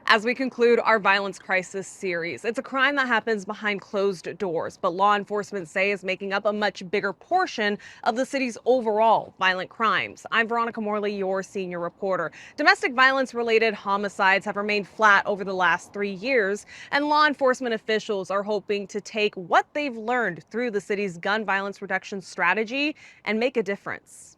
As we conclude our violence crisis series, it's a crime that happens behind closed doors, but law enforcement say is making up a much bigger portion of the city's overall violent crimes. I'm Veronica Morley, your senior reporter. Domestic violence related homicides have remained flat over the last 3 years, and law enforcement officials are hoping to take what they've learned through the city's gun violence reduction strategy and make a difference.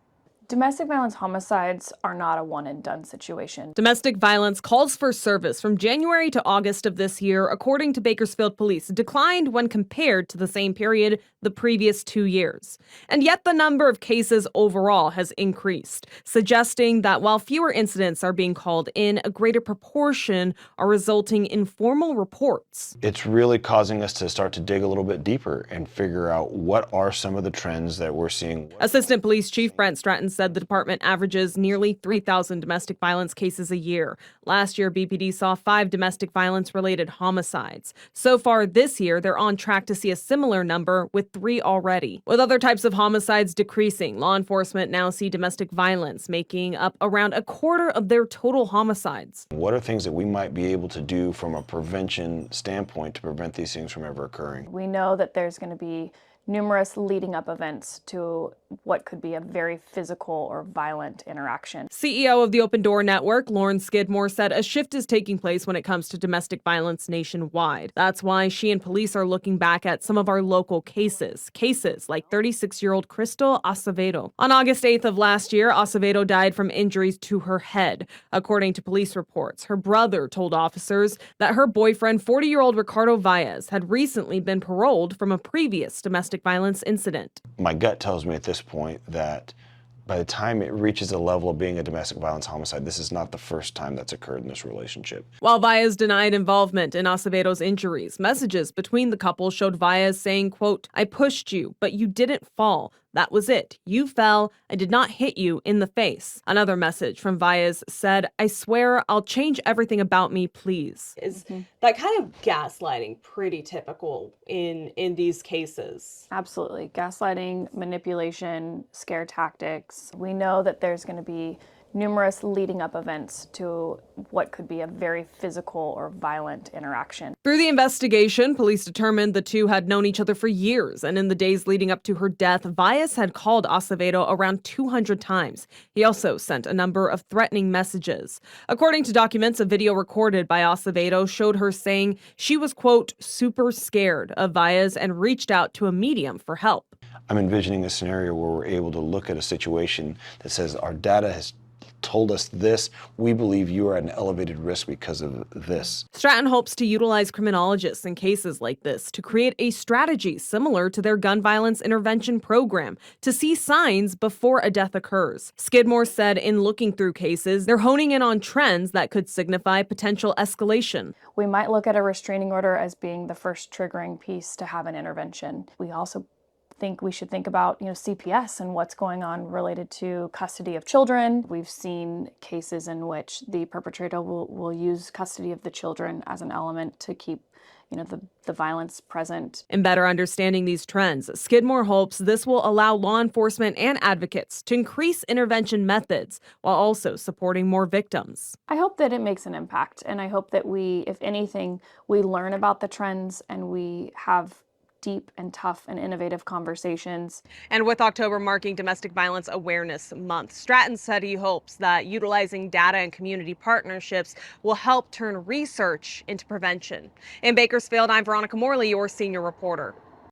Domestic violence homicides are not a one-and-done situation. Domestic violence calls for service from January to August of this year, according to Bakersfield police, declined when compared to the same period the previous 2 years. And yet the number of cases overall has increased, suggesting that while fewer incidents are being called in, a greater proportion are resulting in formal reports. It's really causing us to start to dig a little bit deeper and figure out what are some of the trends that we're seeing. Assistant Police Chief Brent Stratton said the department averages nearly 3,000 domestic violence cases a year. Last year, BPD saw 5 domestic violence-related homicides. So far this year, they're on track to see a similar number, with 3 already. With other types of homicides decreasing, law enforcement now see domestic violence making up around a quarter of their total homicides. What are things that we might be able to do from a prevention standpoint to prevent these things from ever occurring? We know that there's going to be numerous leading up events to what could be a very physical or violent interaction. CEO of the Open Door Network, Lauren Skidmore, said a shift is taking place when it comes to domestic violence nationwide. That's why she and police are looking back at some of our local cases like 36-year-old Crystal Acevedo. On August 8th of last year, Acevedo died from injuries to her head. According to police reports, her brother told officers that her boyfriend, 40-year-old Ricardo Valles, had recently been paroled from a previous domestic violence incident. My gut tells me at this point that by the time it reaches the level of being a domestic violence homicide, this is not the first time that's occurred in this relationship. While Valles denied involvement in Acevedo's injuries, messages between the couple showed Valles saying, quote, "I pushed you, but you didn't fall. That was it. You fell. I did not hit you in the face." Another message from Valles said, "I swear I'll change everything about me, please." Is that kind of gaslighting pretty typical in these cases? Absolutely. Gaslighting, manipulation, scare tactics. We know that there's going to be numerous leading up events to what could be a very physical or violent interaction. Through the investigation, police determined the two had known each other for years, and in the days leading up to her death, Valles had called Acevedo around 200 times. He also sent a number of threatening messages. According to documents, a video recorded by Acevedo showed her saying she was, quote, "super scared" of Valles and reached out to a medium for help. I'm envisioning a scenario where we're able to look at a situation that says our data has told us this, we believe you are at an elevated risk because of this. Stratton hopes to utilize criminologists in cases like this to create a strategy similar to their gun violence intervention program to see signs before a death occurs. Skidmore said in looking through cases, they're honing in on trends that could signify potential escalation. We might look at a restraining order as being the first triggering piece to have an intervention. We also think we should think about, CPS and what's going on related to custody of children. We've seen cases in which the perpetrator will use custody of the children as an element to keep the violence present. In better understanding these trends, Skidmore hopes this will allow law enforcement and advocates to increase intervention methods while also supporting more victims. I hope that it makes an impact, and I hope that we, if anything, we learn about the trends and we have deep and tough and innovative conversations. And with October marking Domestic Violence Awareness Month, Stratton said he hopes that utilizing data and community partnerships will help turn research into prevention. In Bakersfield, I'm Veronica Morley, your senior reporter.